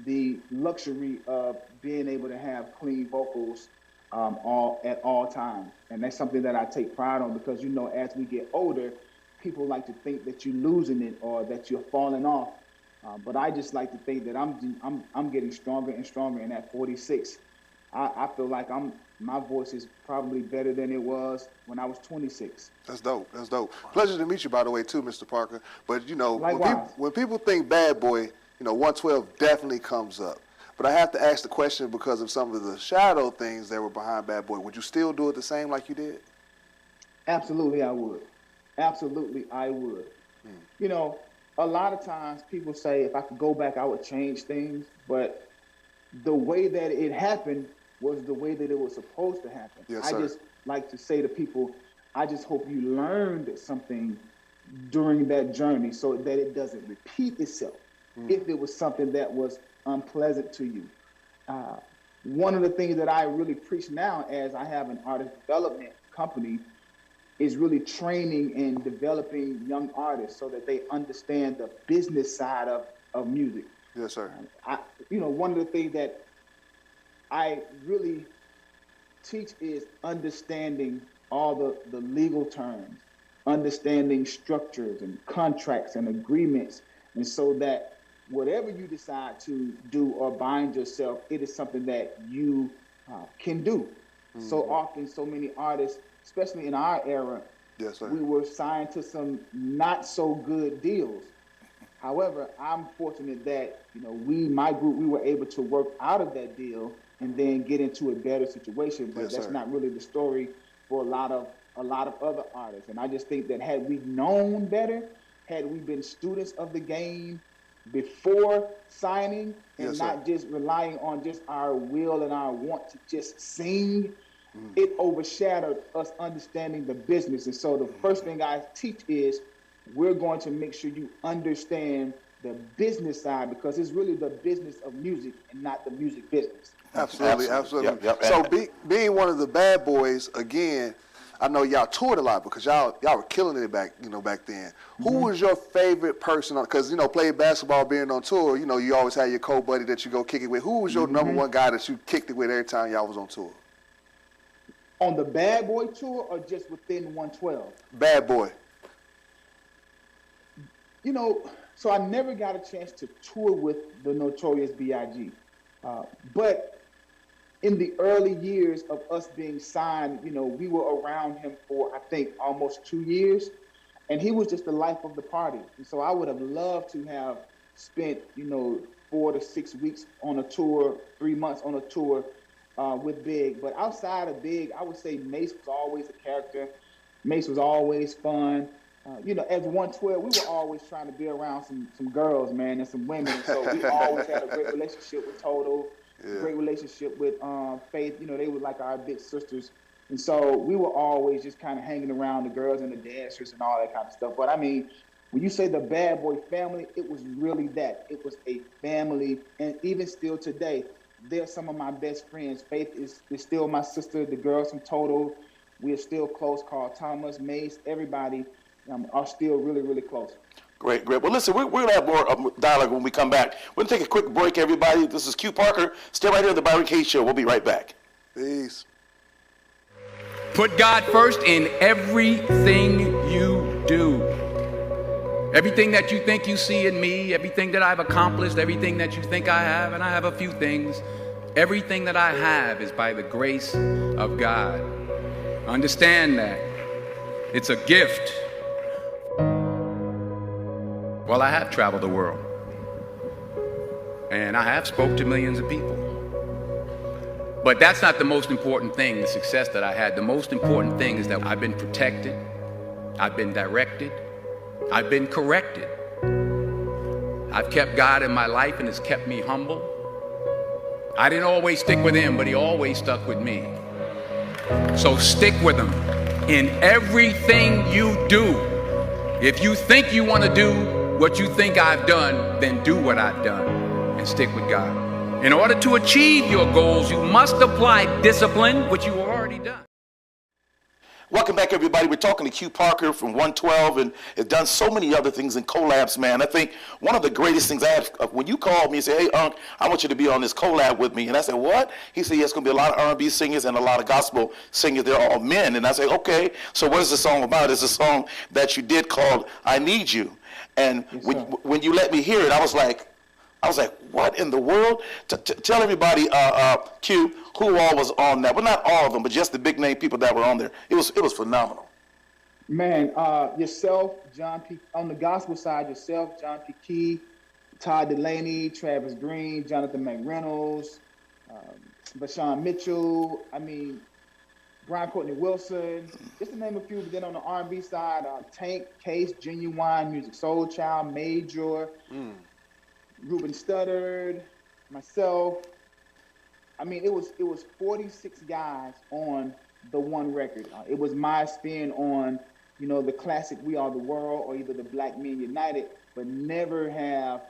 the luxury of being able to have clean vocals at all times. And that's something that I take pride on because, as we get older, people like to think that you're losing it or that you're falling off. But I just like to think that I'm getting stronger and stronger. And at 46, I feel like my voice is probably better than it was when I was 26. That's dope. That's dope. Pleasure to meet you, by the way, too, Mr. Parker. But Likewise. when people think Bad Boy, 112 definitely comes up. But I have to ask the question because of some of the shadow things that were behind Bad Boy. Would you still do it the same like you did? Absolutely, I would. Absolutely, I would. A lot of times people say if I could go back, I would change things. But the way that it happened was the way that it was supposed to happen. Yes, I sir. just like to say to people, I just hope you learned something during that journey so that it doesn't repeat itself if it was something that was unpleasant to you. One of the things that I really preach now as I have an artist development company is really training and developing young artists so that they understand the business side of music. Yes, sir. One of the things that I really teach is understanding all the legal terms, understanding structures and contracts and agreements, and so that whatever you decide to do or bind yourself, it is something that you can do. So often, so many artists, especially in our era, Yes, sir. we were signed to some not so good deals. However, I'm fortunate that my group, we were able to work out of that deal and then get into a better situation. But Yes, that's sir. not really the story for a lot of other artists. And I just think that had we known better, had we been students of the game before signing and Yes, sir. not just relying on just our will and our want to just sing, it overshadowed us understanding the business. And so the first thing I teach is we're going to make sure you understand the business side, because it's really the business of music and not the music business. Absolutely. Yep. So being one of the bad boys, again, I know y'all toured a lot because y'all were killing it back then. Who was your favorite person? Because playing basketball, being on tour, you always had your co-buddy that you go kick it with. Who was your number one guy that you kicked it with every time y'all was on tour? On the Bad Boy tour or just within 112? Bad boy. So I never got a chance to tour with the Notorious B.I.G. But in the early years of us being signed, we were around him for, I think, almost 2 years. And he was just the life of the party. And so I would have loved to have spent, 4 to 6 weeks on a tour, 3 months on a tour with Big. But outside of Big, I would say Mace was always a character. Mace was always fun. As 112, we were always trying to be around some girls, man, and some women. So we always had a great relationship with Toto, great relationship with Faith. They were like our big sisters. And so we were always just kind of hanging around the girls and the dancers and all that kind of stuff. But I mean, when you say the Bad Boy family, it was really that. It was a family. And even still today, they're some of my best friends. Faith is still my sister. The girls from Toto, we are still close. Carl Thomas, Mace, everybody are still really, really close. Great. Well, listen, we're going to have more dialogue when we come back. We're going to take a quick break, everybody. This is Q Parker. Stay right here on the Byron Cage Show. We'll be right back. Peace. Put God first in everything you do. Everything that you think you see in me, everything that I've accomplished, everything that you think I have, and I have a few things, everything that I have is by the grace of God. Understand that. It's a gift. Well, I have traveled the world, and I have spoke to millions of people. But that's not the most important thing, the success that I had. The most important thing is that I've been protected, I've been directed, I've been corrected. I've kept God in my life, and it's kept me humble. I didn't always stick with him, but he always stuck with me. So stick with him in everything you do. If you think you want to do what you think I've done, then do what I've done and stick with God. In order to achieve your goals, you must apply discipline, which you have already done. Welcome back, everybody. We're talking to Q Parker from 112 and has done so many other things in collabs, man. I think one of the greatest things I had, when you called me and said, hey, Unc, I want you to be on this collab with me. And I said, what? He said, yeah, it's going to be a lot of R&B singers and a lot of gospel singers. They're all men. And I said, okay, so what is the song about? It's a song that you did called I Need You. And when you let me hear it, I was like, what in the world? Tell everybody, Q, who all was on that. Well, not all of them, but just the big name people that were on there. It was phenomenal. Man, yourself, John P. On the gospel side, yourself, John P. Key, Todd Delaney, Travis Green, Jonathan McReynolds, Vashawn Mitchell. I mean, Brian Courtney Wilson, just to name a few. But then on the R&B side, Tank, Case, Genuine, Music Soul Child, Major, Ruben Studdard, myself, I mean, it was 46 guys on the one record. It was my spin on, the classic "We Are the World" or either the Black Men United, but never have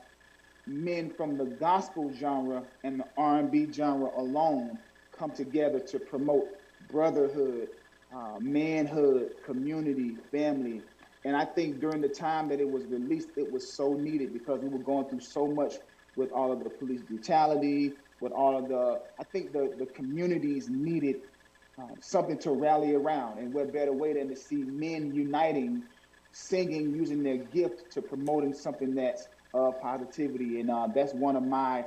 men from the gospel genre and the R&B genre alone come together to promote brotherhood, manhood, community, family. And I think during the time that it was released, it was so needed because we were going through so much with all of the police brutality, with all of I think the communities needed something to rally around. And what better way than to see men uniting, singing, using their gift to promoting something that's positivity. And that's one of my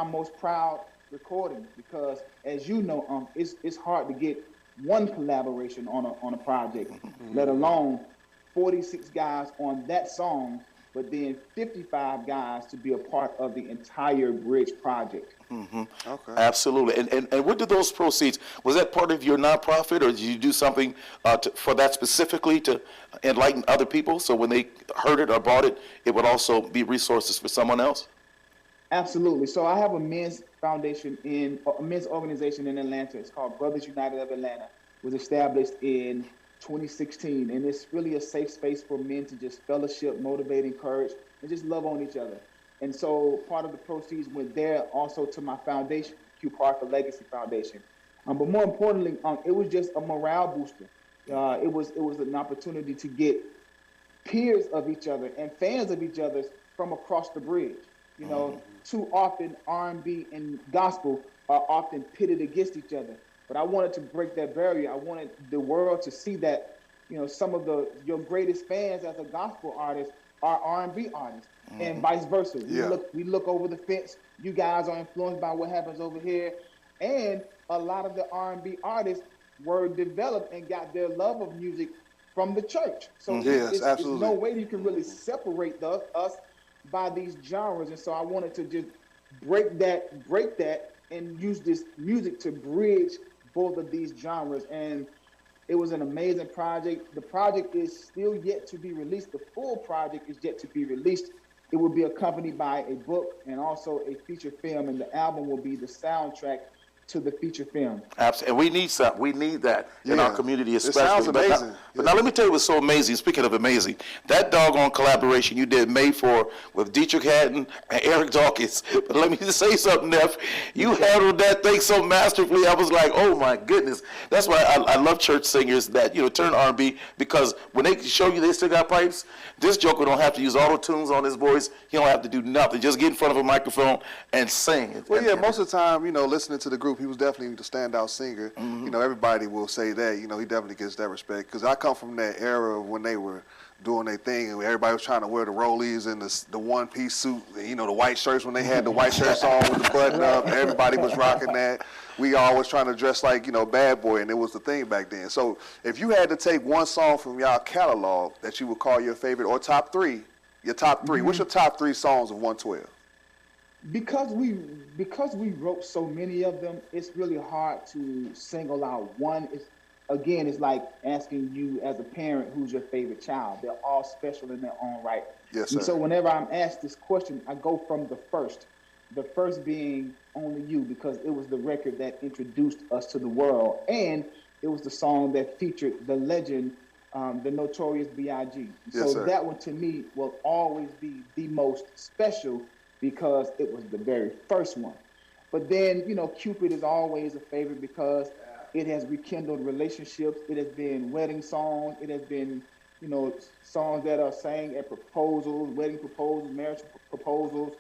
most proud recordings because, as you know, it's hard to get one collaboration on a project, let alone 46 guys on that song, but then 55 guys to be a part of the entire Bridge project. Okay. Absolutely. And what did those proceeds, was that part of your nonprofit, or did you do something for that specifically to enlighten other people? So when they heard it or bought it, it would also be resources for someone else? Absolutely. So I have a men's organization in Atlanta. It's called Brothers United of Atlanta. It was established in 2016, and it's really a safe space for men to just fellowship, motivate, encourage, and just love on each other. And so part of the proceeds went there also to my foundation, Q Parker Legacy Foundation. But more importantly, it was just a morale booster. It was an opportunity to get peers of each other and fans of each other from across the bridge. Too often R&B and gospel are often pitted against each other. But I wanted to break that barrier. I wanted the world to see that, some of your greatest fans as a gospel artist are R&B artists, and vice versa. We look over the fence. You guys are influenced by what happens over here, and a lot of the R&B artists were developed and got their love of music from the church. So yes, absolutely. There's no way you can really separate us by these genres, and so I wanted to just break that, and use this music to bridge both of these genres. And it was an amazing project. The project is still yet to be released. The full project is yet to be released. It will be accompanied by a book and also a feature film, and the album will be the soundtrack to the feature film. Absolutely. And we need that in our community, especially. It sounds amazing. But now let me tell you what's so amazing. Speaking of amazing, that doggone collaboration you did May 4 with Dietrich Haddon and Eric Dawkins. But let me just say something, Neff. You handled that thing so masterfully. I was like, oh my goodness. That's why I love church singers that turn R&B, because when they show you they still got pipes, this joker don't have to use auto tunes on his voice. He don't have to do nothing. Just get in front of a microphone and sing. Well, most of the time, listening to the group, he was definitely the standout singer. Everybody will say that. He definitely gets that respect. Because I come from that era when they were doing their thing, and everybody was trying to wear the rollies and the one-piece suit, the white shirts when they had the white shirts on with the button up. Everybody was rocking that. We always trying to dress like, bad boy, and it was the thing back then. So if you had to take one song from y'all catalog that you would call your favorite or top three, what's your top 3 songs of 112? Because we wrote so many of them, it's really hard to single out one. It's like asking you as a parent who's your favorite child. They're all special in their own right. Yes, sir. And so whenever I'm asked this question, I go from the first being Only You, because it was the record that introduced us to the world, and it was the song that featured the legend, the Notorious B.I.G. Yes, so that one to me will always be the most special, because it was the very first one. But then, Cupid is always a favorite because it has rekindled relationships. It has been wedding songs. It has been, songs that are sang at proposals, wedding proposals, marriage proposals.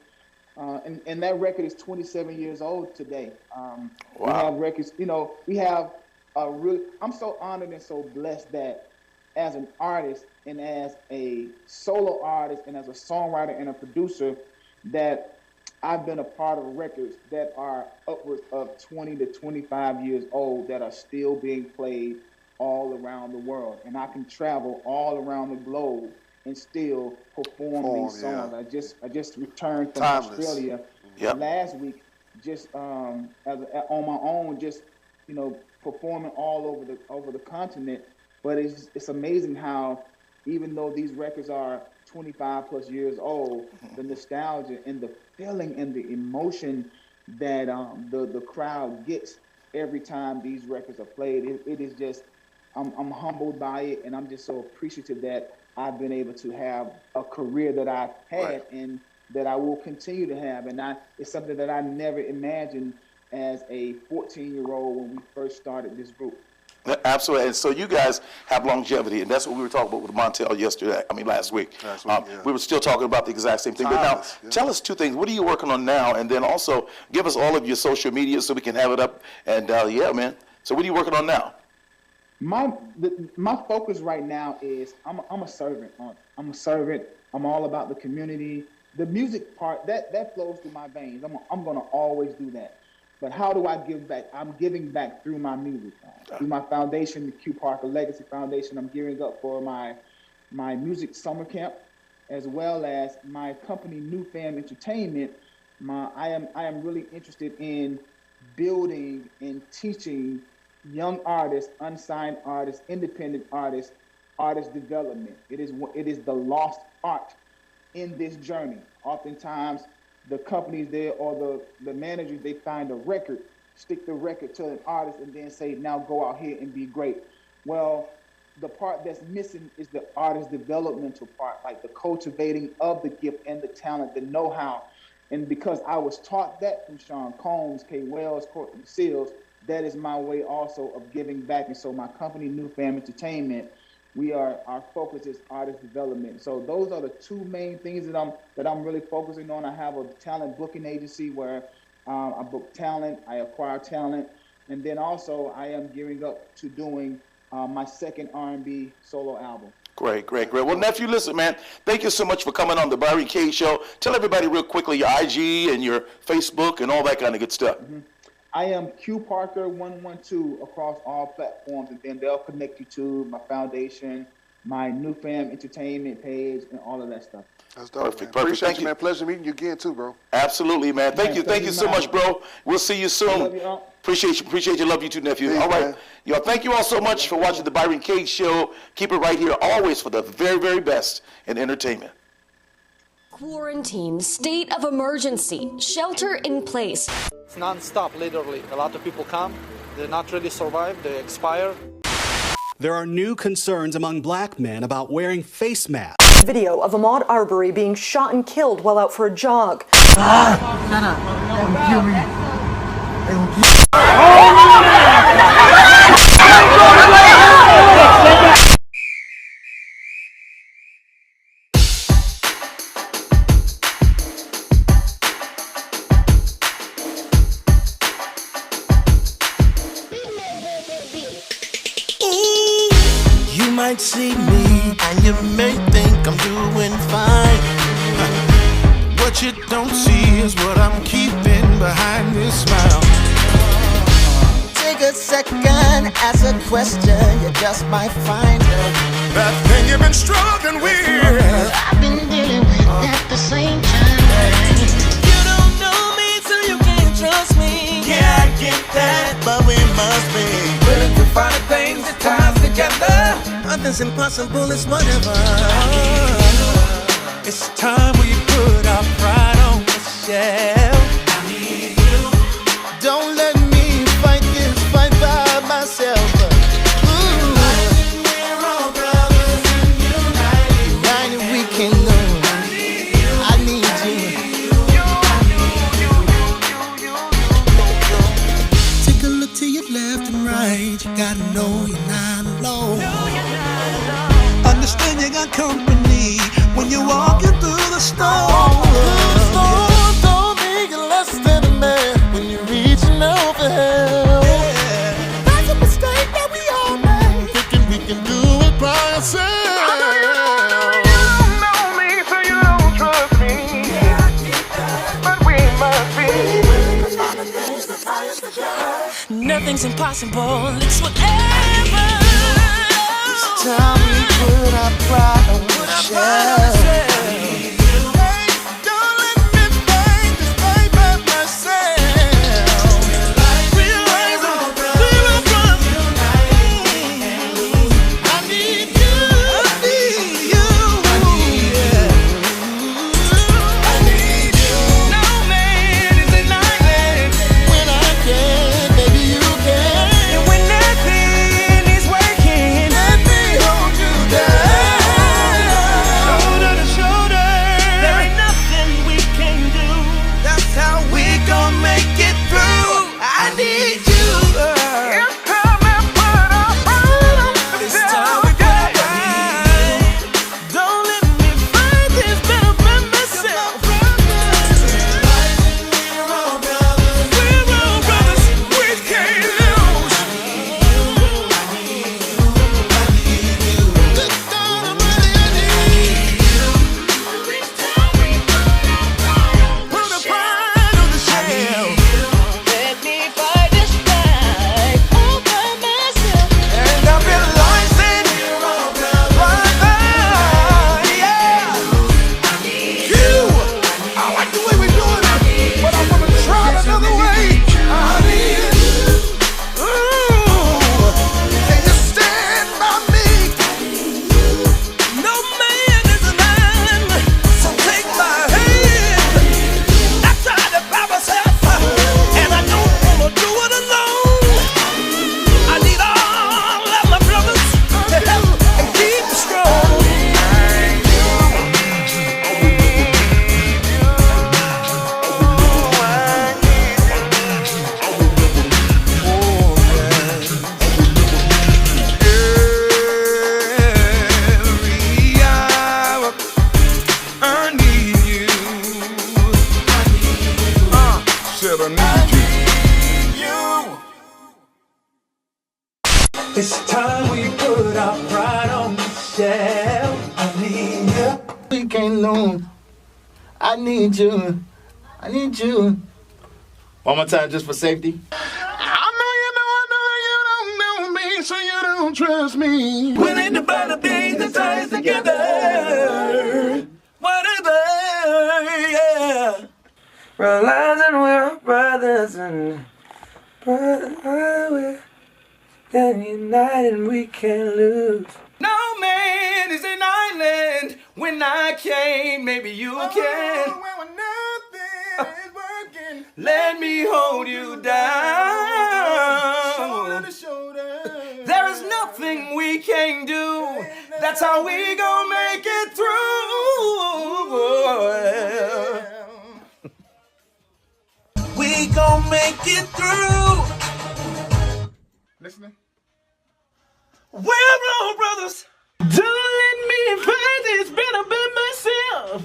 And that record is 27 years old today. Wow. We have records, we have I'm so honored and so blessed that as an artist and as a solo artist and as a songwriter and a producer, that I've been a part of records that are upwards of 20 to 25 years old that are still being played all around the world. And I can travel all around the globe and still perform these songs. Yeah. I just returned from Australia last week, just on my own, just performing all over the continent. But it's amazing how, even though these records are 25 plus years old, the nostalgia and the feeling and the emotion that the crowd gets every time these records are played. It is just, I'm humbled by it, and I'm just so appreciative that I've been able to have a career that I've had and that I will continue to have. And it's something that I never imagined as a 14-year-old when we first started this group. Absolutely. And so you guys have longevity, and that's what we were talking about with Montel last week. We were still talking about the exact same thing. But now, tell us two things. What are you working on now? And then also give us all of your social media so we can have it up. And yeah, man. So what are you working on now? My focus right now is I'm a servant. I'm a servant. I'm all about the community. The music part that flows through my veins. I'm gonna always do that. But how do I give back? I'm giving back through my music, through my foundation, the Q Parker Legacy Foundation. I'm gearing up for my music summer camp, as well as my company, New Fam Entertainment. I am really interested in building and teaching young artists, unsigned artists, independent artists, artist development. It is the lost art in this journey. Oftentimes, the companies there or the managers, they find a record, stick the record to an artist, and then say, now go out here and be great. Well, the part that's missing is the artist developmental part, like the cultivating of the gift and the talent, the know-how. And because I was taught that from Sean Combs, K. Wells, Courtney Seals, that is my way also of giving back. And so my company, New Fam Entertainment, our focus is artist development. So those are the two main things that I'm really focusing on. I have a talent booking agency where I book talent, I acquire talent, and then also I am gearing up to doing my second R&B solo album. Great. Well, nephew, listen, man, thank you so much for coming on the Byron Cage Show. Tell everybody real quickly your IG and your Facebook and all that kind of good stuff. Mm-hmm. I am Q Parker 112 across all platforms, and then they'll connect you to my foundation, my New Fam Entertainment page, and all of that stuff. That's dope. Perfect. Appreciate you, man. Pleasure meeting you again too, bro. Absolutely, man. Thank you so much, bro. We'll see you soon. Love you, Appreciate you. Love you too, nephew. Thanks, all right. Man. Y'all, thank you all so much for watching the Byron Cage Show. Keep it right here, always for the very, very best in entertainment. Quarantine, state of emergency, shelter in place. It's non-stop, literally. A lot of people come, they're not really survive, they expire. There are new concerns among black men about wearing face masks. Video of Ahmaud Arbery being shot and killed while out for a jog. You might see me and you may think I'm doing fine. What you don't see is what I'm keeping behind this smile. Take a second, ask a question, you just might find that thing you've been struggling with. I've been dealing with at the same time. You don't know me, so you can't trust me. Yeah, I get that, but we must be willing to find the things that tie us together. Nothing's impossible, it's whatever. It's time we put our pride on the shelf. I need you. Don't let me fight this fight by myself. We're all brothers and united we can learn. I need you. Take a look to your left and right. You gotta know you're not alone. Understand you got company when you're walking through the storm. Don't make it less than a man when you're reaching out for help. That's a mistake that we all make, thinking we can do it by ourselves. I know you don't know me, so you don't trust me. But we must be. Nothing's impossible, it's whatever. It's time we put our pride on the shelf. Don't let me fight this fight by myself. Realize I'm I need you. I need you. I need you. No man is an island. said I need you. It's time we put our pride on the shelf. I need you. We can't lose. I need you. I need you. One more time just for safety. So you don't trust me. We need to buy the things that tie us together. Whatever, yeah. Realizing we're brothers and we're united and we can't lose. No man is an island. When I can, maybe you can. When nothing is working, let me hold you down. Shoulder to shoulder. There is nothing we can do. That's how we gon' make it through. We gon' make it through. Listening? We're all brothers. Don't let me fight this better by myself.